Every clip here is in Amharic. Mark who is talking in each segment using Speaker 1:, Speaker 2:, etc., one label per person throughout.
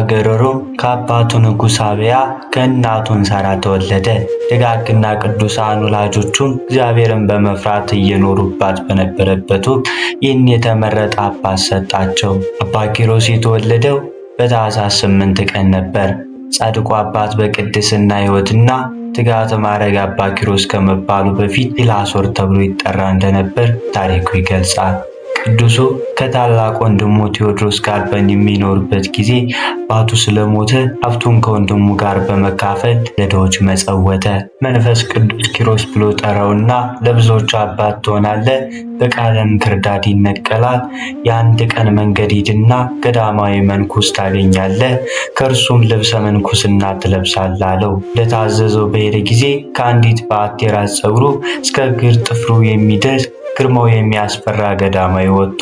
Speaker 1: ገረሮ ከአባቱ ንጉሥ አብያ ከእናቱ እንሳራ ተወለደ። ደጋግና ቅዱሳን ወላጆቹም እግዚአብሔርን በመፍራት እየኖሩባት በነበረበት ወቅት ይህን የተመረጠ አባት ሰጣቸው። አባ ኪሮስ የተወለደው በታኅሳስ 8 ቀን ነበር። ጻድቁ አባት በቅድስና ሕይወትና ትጋት ማዕረግ አባ ኪሮስ ከመባሉ በፊት ጲላሶር ተብሎ ይጠራ እንደነበር ታሪኩ ይገልጻል። ቅዱሱ ከታላቅ ወንድሙ ቴዎድሮስ ጋር በሚኖርበት ጊዜ አባቱ ስለሞተ ሀብቱን ከወንድሙ ጋር በመካፈል ለድሆች መጸወተ። መንፈስ ቅዱስ ኪሮስ ብሎ ጠራውና ለብዙዎቹ አባት ትሆናለህ፣ በቃልም ክርዳድ ይነቀላል። የአንድ ቀን መንገድ ሂድና ገዳማዊ መንኩስ ታገኛለህ፣ ከእርሱም ልብሰ መንኩስና ትለብሳለህ አለው። ለታዘዘው በሄደ ጊዜ ከአንዲት በአቴ ራስ ፀጉሩ እስከ እግር ጥፍሩ የሚደርስ ግርማው የሚያስፈራ ገዳማዊ ወጥቶ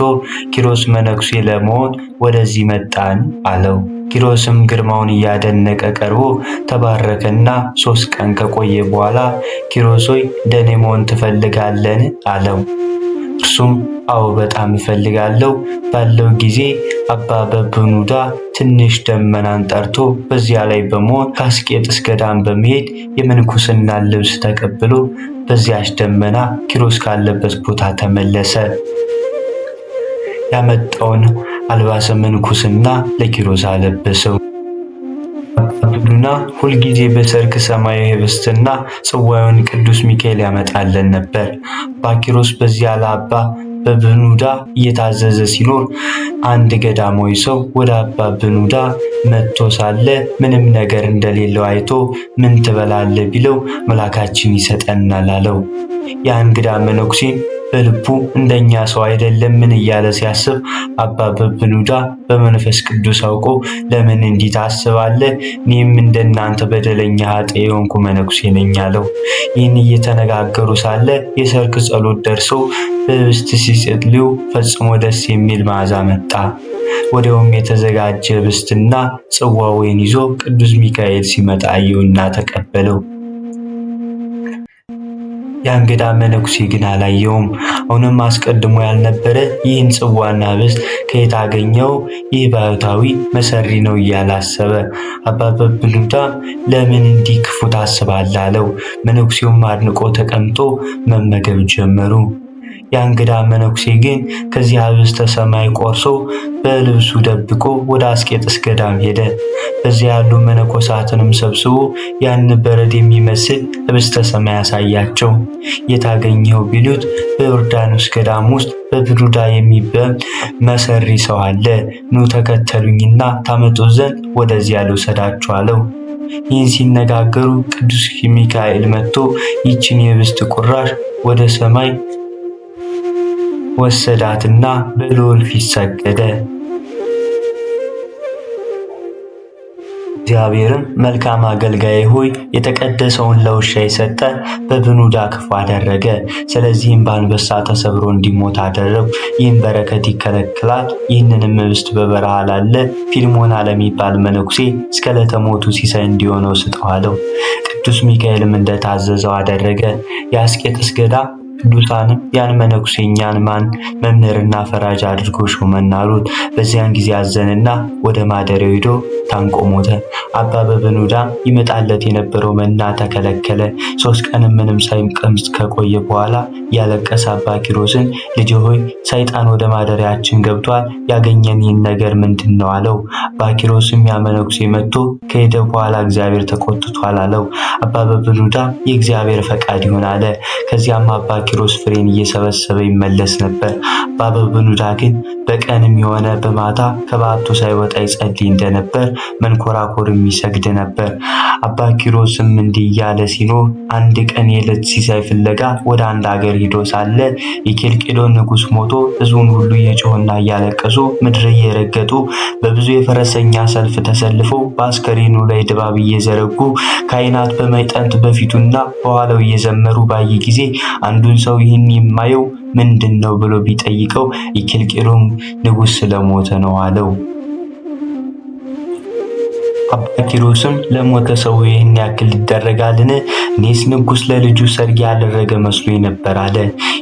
Speaker 1: ኪሮስ መነኩሴ ለመሆን ወደዚህ መጣን አለው። ኪሮስም ግርማውን እያደነቀ ቀርቦ ተባረከና 3 ቀን ከቆየ በኋላ ኪሮስ ሆይ እንደኔ መሆን ትፈልጋለህን? አለው። እርሱም አዎ በጣም እፈልጋለሁ ባለው ጊዜ አባ በብኑዳ ትንሽ ደመናን ጠርቶ በዚያ ላይ በመሆን ከአስቄጥስ ገዳም በመሄድ የምንኩስና ልብስ ተቀብሎ በዚያች ደመና ኪሮስ ካለበት ቦታ ተመለሰ። ያመጣውን አልባሰ ምንኩስና ለኪሮስ አለበሰው። አብዱና ሁልጊዜ በሰርክ ሰማያዊ ህብስትና ጽዋውን ቅዱስ ሚካኤል ያመጣለን ነበር። አባ ኪሮስ በዚያ ለአባ በብኑዳ እየታዘዘ ሲኖር አንድ ገዳማዊ ሰው ወደ አባ ብኑዳ መጥቶ ሳለ ምንም ነገር እንደሌለው አይቶ ምን ትበላለህ ቢለው መልአካችን ይሰጠናል አለው። ያ እንግዳ መነኩሴ በልቡ እንደኛ ሰው አይደለም ምን እያለ ሲያስብ አባ በብኑዳ በመንፈስ ቅዱስ አውቆ ለምን እንዲህ ታስባለህ? እኔም እንደናንተ በደለኛ ኃጥእ የሆንኩ መነኩሴ ነኝ አለው። ይህን እየተነጋገሩ ሳለ የሰርክ ጸሎት ደርሶ በህብስት ሲጸልዩ ፈጽሞ ደስ የሚል መዓዛ መጣ። ወዲያውም የተዘጋጀ ህብስትና ጽዋ ወይን ይዞ ቅዱስ ሚካኤል ሲመጣ አየውና ተቀበለው። የእንግዳ መነኩሴ ግን አላየውም። አሁንም አስቀድሞ ያልነበረ ይህን ጽዋና ህብስት ከየት አገኘው? ይህ ባህታዊ መሰሪ ነው እያለ አሰበ። አባ በብኑዳ ለምን እንዲህ ክፉ ታስባለህ አለው። መነኩሴውም አድንቆ ተቀምጦ መመገብ ጀመሩ። የእንግዳ መነኩሴ ግን ከዚህ ህብስተ ሰማይ ቆርሶ በልብሱ ደብቆ ወደ አስቄጥስ ገዳም ሄደ። በዚያ ያሉ መነኮሳትንም ሰብስቦ ያን በረድ የሚመስል ህብስተ ሰማይ ያሳያቸው። የታገኘው ቢሉት በዮርዳኖስ ገዳም ውስጥ በብኑዳ የሚባል መሰሪ ሰው አለ፣ ኑ ተከተሉኝና ታመጡ ዘንድ ወደዚያ ልውሰዳችሁ አለው። ይህን ሲነጋገሩ ቅዱስ ሚካኤል መጥቶ ይችን የህብስት ቁራሽ ወደ ሰማይ ወሰዳትና በልዑል ፊት ሰገደ። እግዚአብሔርም መልካም አገልጋይ ሆይ የተቀደሰውን ለውሻ የሰጠ በብኑዳ ክፉ አደረገ። ስለዚህም በአንበሳ ተሰብሮ እንዲሞት አደረጉ። ይህም በረከት ይከለክላል። ይህንንም ህብስት በበረሃ ላለ ፊልሞና ለሚባል መነኩሴ እስከ ዕለተ ሞቱ ሲሳይ እንዲሆነው ስጠው አለው። ቅዱስ ሚካኤልም እንደታዘዘው አደረገ። የአስቄጥስ ገዳም ቅዱሳንም ያን መነኩሴ እኛን ማን መምህርና ፈራጅ አድርጎ ሾመን አሉት። በዚያን ጊዜ አዘንና ወደ ማደሪያው ሄዶ ታንቆ ሞተ። አባ በብኑዳ ይመጣለት የነበረው መና ተከለከለ። 3 ቀንም ምንም ሳይቀምስ ከቆየ በኋላ ያለቀሰ አባ ኪሮስን ልጅ ሆይ ሰይጣን ወደ ማደሪያችን ገብቷል፣ ያገኘን ይህን ነገር ምንድን ነው አለው። አባ ኪሮስም ያ መነኩሴ መጥቶ ከሄደ በኋላ እግዚአብሔር ተቆጥቷል አለው። አባ በብኑዳ የእግዚአብሔር ፈቃድ ይሁን አለ። ከዚያም አባ ኪሮስ ፍሬን እየሰበሰበ ይመለስ ነበር። አባ በብኑዳ ግን በቀንም የሆነ በማታ ከበዓቱ ሳይወጣ ይጸልይ እንደነበር መንኮራኮር የሚሰግድ ነበር። አባ ኪሮስም እንዲህ እያለ ሲኖር አንድ ቀን የዕለት ሲሳይ ፍለጋ ወደ አንድ ሀገር ሂዶ ሳለ የኬልቄዶን ንጉሥ ሞቶ ሕዝቡን ሁሉ እየጮሁና እያለቀሱ ምድር እየረገጡ በብዙ የፈረሰኛ ሰልፍ ተሰልፈው በአስከሬኑ ላይ ድባብ እየዘረጉ ካህናት በማዕጠንት በፊቱና በኋላው እየዘመሩ ባየ ጊዜ አንዱን ሰው ይህን የማየው ምንድን ነው ብሎ ቢጠይቀው የኬልቄዶን ንጉሥ ስለሞተ ነው አለው። አባ ኪሮስም ለሞተ ሰው ይህን ያክል ይደረጋልን? እኔስ ንጉሥ ለልጁ ሰርግ ያደረገ መስሎኝ ነበር አለ።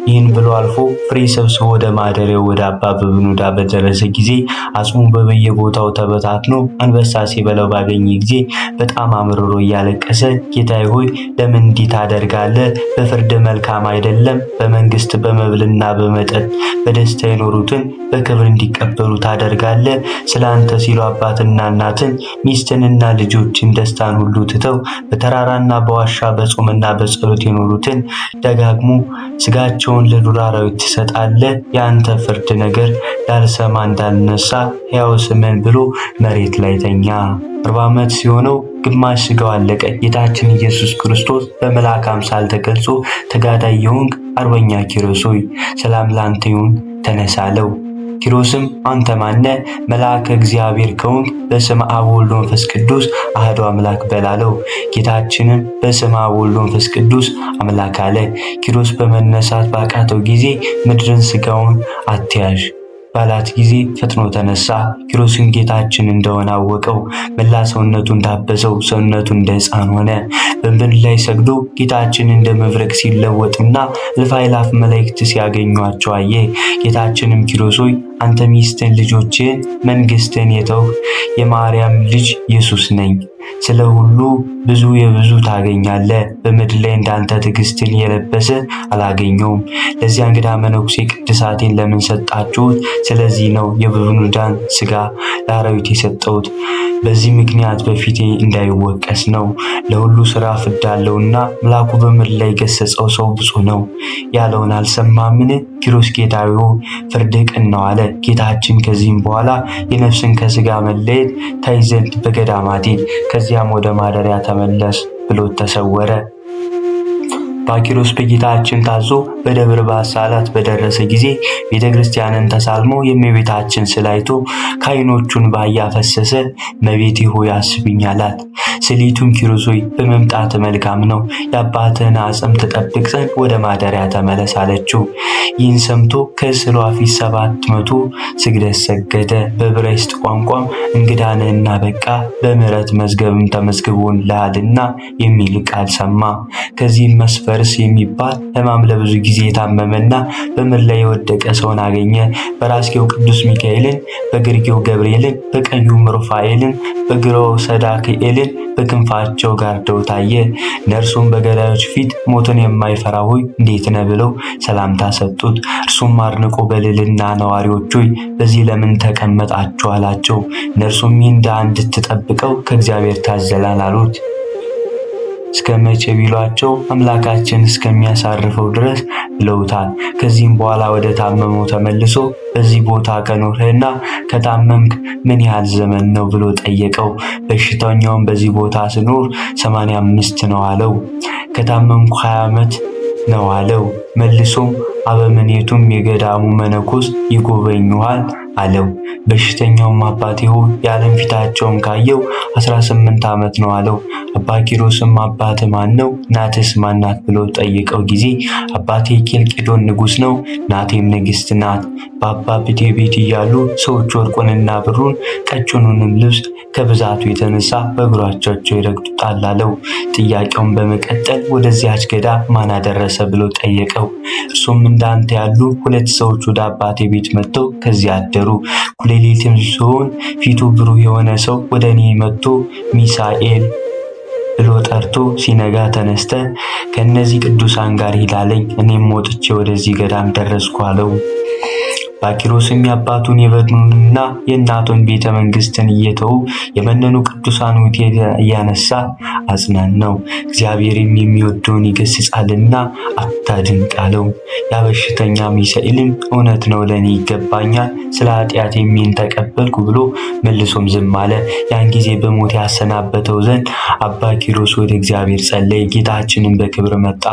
Speaker 1: ይህን ብሎ አልፎ ፍሬ ሰብስቦ ወደ ማደሪያው ወደ አባ በብኑዳ በደረሰ ጊዜ አጽሙ በየቦታው ተበታትኖ አንበሳ ሲበላው ባገኘ ጊዜ በጣም አምርሮ እያለቀሰ ጌታዬ ሆይ ለምን እንዲህ ታደርጋለህ? በፍርድ መልካም አይደለም። በመንግስት በመብልና በመጠጥ በደስታ የኖሩትን በክብር እንዲቀበሉ ታደርጋለህ። ስለ አንተ ሲሉ አባትና እናትን ሚስትንና ልጆችን ደስታን ሁሉ ትተው በተራራና በዋሻ በጾምና በጸሎት የኖሩትን ደጋግሞ ስጋቸውን ለዱር አራዊት ትሰጣለህ። የአንተ ፍርድ ነገር ላልሰማ እንዳልነሳ ሕያው ስምን ብሎ መሬት ላይ ተኛ። 40 ዓመት ሲሆነው ግማሽ ስጋው አለቀ። ጌታችን ኢየሱስ ክርስቶስ በመልአክ አምሳል ተገልጾ ተጋዳይ የሆንክ አርበኛ ኪሮስ ሆይ ሰላም ላንተ ይሁን፣ ተነሳ አለው። ኪሮስም አንተ ማነ? መልአከ እግዚአብሔር ከሆንክ በስመ አብ ወወልድ ወመንፈስ ቅዱስ አሐዱ አምላክ በል አለው። ጌታችንም በስመ አብ ወወልድ ወመንፈስ ቅዱስ አምላክ አለ። ኪሮስ በመነሳት ባቃተው ጊዜ ምድርን ስጋውን አትያዥ ባላት ጊዜ ፈጥኖ ተነሳ። ኪሮስን ጌታችን እንደሆነ አወቀው። መላ ሰውነቱ እንዳበሰው ሰውነቱ እንደ ሕፃን ሆነ። በምድር ላይ ሰግዶ ጌታችን እንደ መብረቅ ሲለወጥና እልፍ አእላፍ መላእክት ሲያገኟቸው አየ። ጌታችንም ኪሮስ ሆይ አንተ ሚስትን ልጆችን መንግስትን የተውህ የማርያም ልጅ ኢየሱስ ነኝ። ስለ ሁሉ ብዙ የብዙ ታገኛለህ። በምድር ላይ እንዳንተ ትዕግስትን የለበሰ አላገኘውም። ለዚያ እንግዳ መነኩሴ ቅድሳቴን ለምን ሰጣችሁት? ስለዚህ ነው የበብኑዳን ስጋ ለአራዊት የሰጠሁት። በዚህ ምክንያት በፊቴ እንዳይወቀስ ነው። ለሁሉ ስራ ፍዳ አለውና መልአኩ በምድር ላይ ገሰጸው ሰው ብፁዕ ነው ያለውን አልሰማምን? ኪሮስ ጌታዬ ፍርድህ ቅን ነው አለ። ጌታችን ከዚህም በኋላ የነፍስን ከስጋ መለየት ታይ ዘንድ በገዳማት ሂድ፣ ከዚያም ወደ ማደሪያ ተመለስ ብሎ ተሰወረ። ኪሮስ በጌታችን ታዞ በደብረ ባሳላት በደረሰ ጊዜ ቤተክርስቲያንን ተሳልሞ የእመቤታችን ስዕል አይቶ ከዓይኖቹን እንባ እያፈሰሰ እመቤቴ ሆይ አስቢኝ አላት። ስዕሊቱም ኪሮስ ሆይ በመምጣት መልካም ነው፣ የአባትህን አጽም ትጠብቅ ዘንድ ወደ ማደሪያ ተመለስ አለችው። ይህን ሰምቶ ከስዕሏ ፊት 700 ስግደት ሰገደ። በዕብራይስጥ ቋንቋም እንግዳ ነህና በቃ በምሕረት መዝገብም ተመዝግቦልሃልና የሚል ቃል ሰማ። ከዚህም መስፈርስ የሚባል ሕማም ለብዙ ጊዜ የታመመና በምድር ላይ የወደቀ ሰውን አገኘ። በራስጌው ቅዱስ ሚካኤልን፣ በግርጌው ገብርኤልን፣ በቀኙም ሩፋኤልን፣ በግራው ሰዳክኤልን በክንፋቸው ጋርደው ታየ። እነርሱም በገዳዮች ፊት ሞትን የማይፈራ ሆይ እንዴት ነህ ብለው ሰላምታ ሰጡት። እርሱም አድንቆ በልዕልና ነዋሪዎች ሆይ በዚህ ለምን ተቀመጣችሁ አላቸው። እነርሱም ይህን ድሃ እንድትጠብቀው ከእግዚአብሔር ታዘላል አሉት። እስከ መቼ ቢሏቸው አምላካችን እስከሚያሳርፈው ድረስ ብለውታል። ከዚህም በኋላ ወደ ታመመው ተመልሶ በዚህ ቦታ ከኖርህና ከታመምክ ምን ያህል ዘመን ነው ብሎ ጠየቀው። በሽተኛውም በዚህ ቦታ ስኖር 85 ነው አለው። ከታመምኩ 20 ዓመት ነው አለው። መልሶም አበምኔቱም የገዳሙ መነኮስ ይጎበኙሃል አለው። በሽተኛውም አባቴ ሆይ የዓለም ፊታቸውን ካየው 18 ዓመት ነው አለው። አባ ኪሮስም አባትህ ማን ነው? እናትስ ማን ናት? ብሎ ጠየቀው ጊዜ አባቴ ኬልቄዶን ንጉሥ ነው፣ እናቴም ንግሥት ናት። በአባቴ ቤት እያሉ ሰዎች ወርቁንና ብሩን ቀጭኑንም ልብስ ከብዛቱ የተነሳ በእግሮቻቸው ይረግጡታል አለው። ጥያቄውን በመቀጠል ወደዚያች ገዳም ማን አደረሰ ብሎ ጠየቀው። እርሱም እንዳንተ ያሉ 2 ሰዎች ወደ አባቴ ቤት መጥተው ከዚያ አደሩ። ኩሌሊትም ሲሆን ፊቱ ብሩህ የሆነ ሰው ወደ እኔ መጥቶ ሚሳኤል ብሎ ጠርቶ ሲነጋ ተነስተ ከእነዚህ ቅዱሳን ጋር ሂድ አለኝ። እኔም ወጥቼ ወደዚህ ገዳም ደረስኩ አለው። ኪሮስም የአባቱን የበድኑንና የእናቱን ቤተ መንግስትን እየተው የመነኑ ቅዱሳን ውቴት እያነሳ አጽናናው። እግዚአብሔርም የሚወደውን ይገስጻልና አታድንቅ አለው። ያ በሽተኛ ሚሳኤልም እውነት ነው፣ ለእኔ ይገባኛል፣ ስለ ኃጢአት የሚን ተቀበልኩ ብሎ መልሶም ዝም አለ። ያን ጊዜ በሞት ያሰናበተው ዘንድ አባ ኪሮስ ወደ እግዚአብሔር ጸለየ። ጌታችንም በክብር መጣ።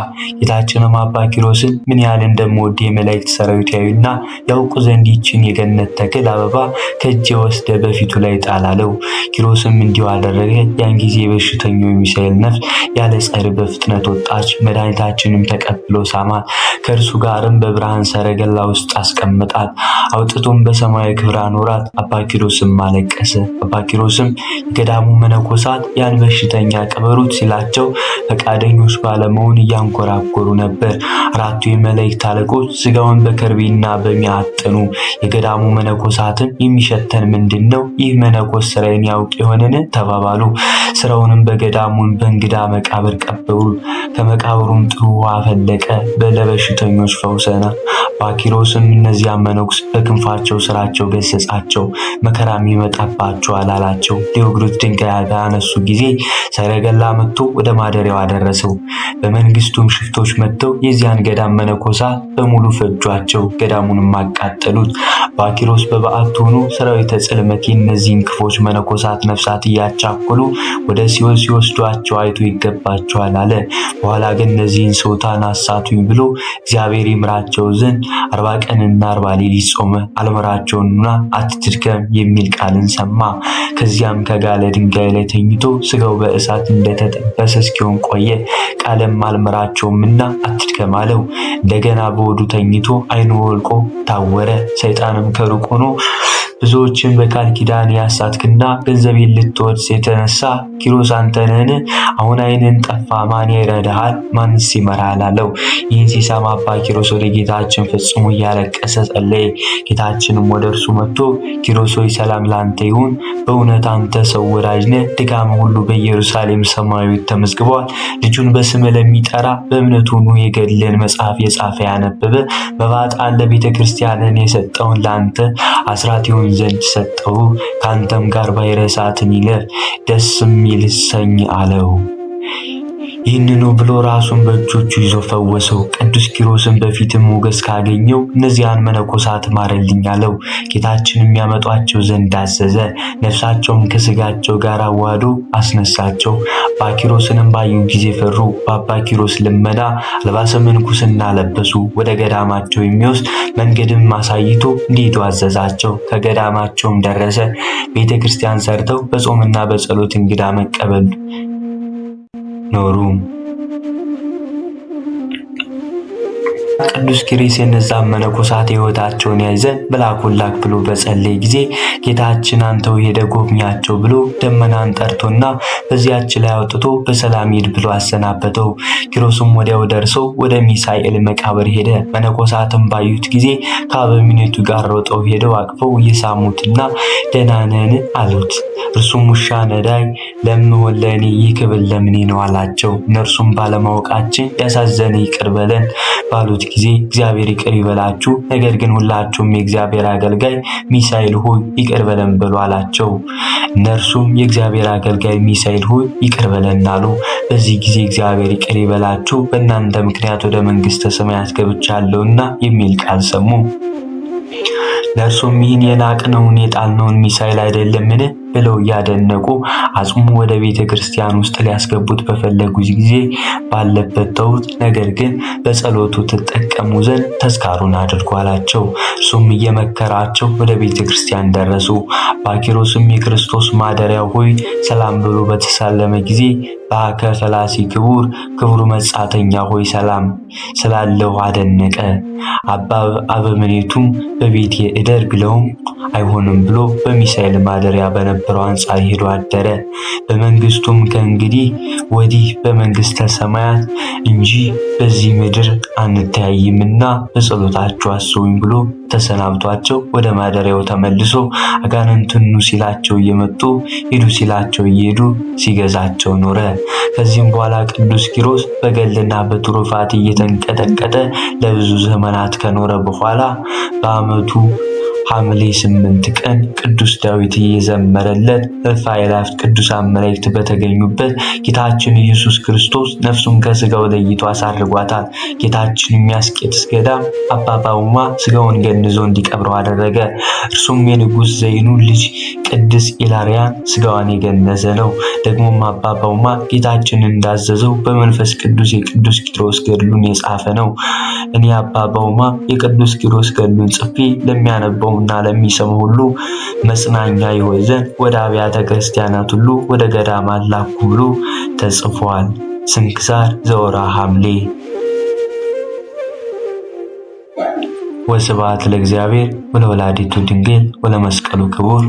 Speaker 1: ጌታችንም አባ ኪሮስን ምን ያህል እንደምወድ የመላእክት ሰራዊት ያዩና ያውቁ ዘንድ ይችን የገነት ተክል አበባ ከእጄ ወስደ በፊቱ ላይ ጣል አለው። ኪሮስም እንዲሁ አደረገ። ያን ጊዜ የበሽተኛው የሚሳኤል ነፍስ ያለ ጸር በፍጥነት ወጣች። መድኃኒታችንም ተቀብሎ ሳማት። ከእርሱ ጋርም በብርሃን ሰረገላ ውስጥ አስቀምጣት። አውጥቶም በሰማያዊ ክብር አኖራት። አባ ኪሮስም አለቀሰ። አባ ኪሮስም የገዳሙ መነኮሳት ያን በሽተኛ ቅበሩት ሲላቸው ፈቃደኞች ባለመሆን እያንኮራኮሩ ነበር። አራቱ የመላእክት አለቆች ስጋውን በከርቤና በሚያጠኑ የገዳሙ መነኮሳትን የሚሸተን ምንድነው? ይህ መነኮስ ስራዬን ያውቅ የሆነን ተባባሉ። ስራውንም በገዳሙን በእንግዳ መቃብር ቀበሩ። ከመቃብሩም ጥሩ ውሃ ፈለቀ። በለበሽተኞች ፈውሰና። አባ ኪሮስም እነዚያ መነኩስ በክንፋቸው ስራቸው ገሰጻቸው። መከራም ይመጣባቸዋል አላቸው። ሊወግሩት ድንጋይ ባነሱ ጊዜ ሰረገላ መጥቶ ወደ ማደሪያው አደረሰው። በመንግስቱም ሽፍቶች መጥተው የዚያን ገዳም መነኮሳት በሙሉ ፈጇቸው፣ ገዳሙንም አቃጠሉት። አባ ኪሮስ በበዓቱ ሆኖ ሰራዊተ ጽልመት እነዚህን ክፎች መነኮሳት ነፍሳት እያቻኮሉ ወደ ሲኦል ሲወስዷቸው አይቶ ይገባቸዋል አለ። በኋላ ግን እነዚህን ሰውታን አሳቱኝ ብሎ እግዚአብሔር ይምራቸው ዘንድ 40 ቀንና 40 ሌሊት ጾመ። አልመራቸውና አትድከም የሚል ቃልን ሰማ። ከዚያም ከጋለ ድንጋይ ላይ ተኝቶ ስጋው በእሳት እንደተጠበሰ እስኪሆን ቆየ። ቃልም አልመራቸውምና አትድከም አለው። እንደገና በሆዱ ተኝቶ ዓይኑ ወልቆ ታወረ። ሰይጣንም ከሩቅ ሆኖ ብዙዎችን በቃል ኪዳን ያሳትክና ገንዘቤን ልትወርስ የተነሳ ኪሮስ አንተ ነህን? አሁን ዓይንን ጠፋ፣ ማን ይረዳሃል? ማንስ ይመራሃል? አለው። ይህን ሲሰማ አባ ኪሮስ ወደ ጌታችን ፈጽሞ እያለቀሰ ጸለየ። ጌታችንም ወደ እርሱ መጥቶ ኪሮስ ሆይ ሰላም ላንተ ይሁን። በእውነት አንተ ሰው ወዳጅ ነህ። ድካም ሁሉ በኢየሩሳሌም ሰማያዊት ተመዝግቧል። ልጁን በስምህ ለሚጠራ በእምነቱ ሆኖ የገድልን መጽሐፍ የጻፈ ያነበበ በባጣን ለቤተ ክርስቲያንን የሰጠውን ለአንተ አስራት ይሁን ዘንድ ሰጠው። ካንተም ጋር ባሕረ እሳትን ይለፍ ደስም ይልሰኝ አለው። ይህንኑ ብሎ ራሱን በእጆቹ ይዞ ፈወሰው። ቅዱስ ኪሮስን በፊትም ሞገስ ካገኘው እነዚያን መነኮሳት ማረልኝ አለው። ጌታችን የሚያመጧቸው ዘንድ አዘዘ። ነፍሳቸውን ከስጋቸው ጋር አዋህዶ አስነሳቸው። አባ ኪሮስንም ባዩ ጊዜ ፈሩ። በአባ ኪሮስ ልመና አልባሰ ምንኩስና ለበሱ። ወደ ገዳማቸው የሚወስድ መንገድም አሳይቶ እንዲሄዱ አዘዛቸው። ከገዳማቸውም ደረሰ። ቤተ ክርስቲያን ሰርተው በጾምና በጸሎት እንግዳ መቀበል ኖሩ። ቅዱስ ኪሮስ የነዛን መነኮሳት ሕይወታቸውን ያይ ዘንድ መልአኩን ላክ ብሎ በጸለየ ጊዜ ጌታችን አንተው ሄደ ጎብኛቸው ብሎ ደመናን ጠርቶና በዚያች ላይ አውጥቶ በሰላም ሂድ ብሎ አሰናበተው። ኪሮስም ወዲያው ደርሶ ወደ ሚሳኤል መቃብር ሄደ። መነኮሳትም ባዩት ጊዜ ከአበምኔቱ ጋር ሮጠው ሄደው አቅፈው እየሳሙትና ደህና ነህን አሉት። እርሱም ውሻ ነዳይ ለምሆን ለእኔ ይህ ክብል ለምኔ ነው አላቸው። እነርሱም ባለማወቃችን ያሳዘነ ይቅር በለን ባሉት ጊዜ እግዚአብሔር ይቅር ይበላችሁ፣ ነገር ግን ሁላችሁም የእግዚአብሔር አገልጋይ ሚሳኤል ሆይ ይቅር በለን በሉ አላቸው። እነርሱም የእግዚአብሔር አገልጋይ ሚሳኤል ሆይ ይቅር በለን አሉ። በዚህ ጊዜ እግዚአብሔር ይቅር ይበላችሁ፣ በእናንተ ምክንያት ወደ መንግሥተ ሰማያት ገብቻለሁና የሚል ቃል ሰሙ። ለእርሱም ይህን የናቅነውን የጣልነውን ሚሳኤል አይደለምን ብለው እያደነቁ አጽሙ ወደ ቤተ ክርስቲያን ውስጥ ሊያስገቡት በፈለጉ ጊዜ ባለበት ተዉት። ነገር ግን በጸሎቱ ትጠቀሙ ዘንድ ተስካሩን አድርጉ አላቸው። እርሱም እየመከራቸው ወደ ቤተ ክርስቲያን ደረሱ። አባ ኪሮስም የክርስቶስ ማደሪያው ሆይ ሰላም ብሎ በተሳለመ ጊዜ በአከ ፈላሲ ክቡር መጻተኛ ሆይ ሰላም ስላለው አደነቀ። አባ አበምኔቱም በቤቴ እደር ብለውም አይሆንም ብሎ በሚሳኤል ማደሪያ በነበረው አንጻር ሄዶ አደረ። በመንግስቱም ከእንግዲህ ወዲህ በመንግስተ ሰማያት እንጂ በዚህ ምድር አንተያይምና በጸሎታችሁ አስቡኝ ብሎ ተሰናብቷቸው ወደ ማደሪያው ተመልሶ አጋንንትን ኑ ሲላቸው እየመጡ ሂዱ ሲላቸው እየሄዱ ሲገዛቸው ኖረ። ከዚህም በኋላ ቅዱስ ኪሮስ በገድልና በትሩፋት እየተንቀጠቀጠ ለብዙ ዘመናት ከኖረ በኋላ በዓመቱ ሐምሌ 8 ቀን ቅዱስ ዳዊት እየዘመረለት እልፍ አእላፋት ቅዱሳን መላእክት በተገኙበት ጌታችን ኢየሱስ ክርስቶስ ነፍሱን ከስጋው ለይቶ አሳርጓታል። ጌታችን የሚያስቄጥስ ገዳም አባ ባውማ ስጋውን ገንዞ እንዲቀብረው አደረገ። እርሱም የንጉሥ ዘይኑ ልጅ ቅዱስ ኢላሪያን ስጋዋን የገነዘ ነው። ደግሞም አባ ባውማ ጌታችን እንዳዘዘው በመንፈስ ቅዱስ የቅዱስ ኪሮስ ገድሉን የጻፈ ነው። እኔ አባ ባውማ የቅዱስ ኪሮስ ገድሉን ጽፌ ለሚያነበው እና ለሚሰሙ ሁሉ መጽናኛ ይሆን ዘንድ ወደ አብያተ ክርስቲያናት ሁሉ ወደ ገዳማት ላኩ ብሎ ተጽፏል። ስንክሳር ዘወርኃ ሐምሌ ወስብሐት ለእግዚአብሔር ወለወላዲቱ ድንግል ወለመስቀሉ ክቡር።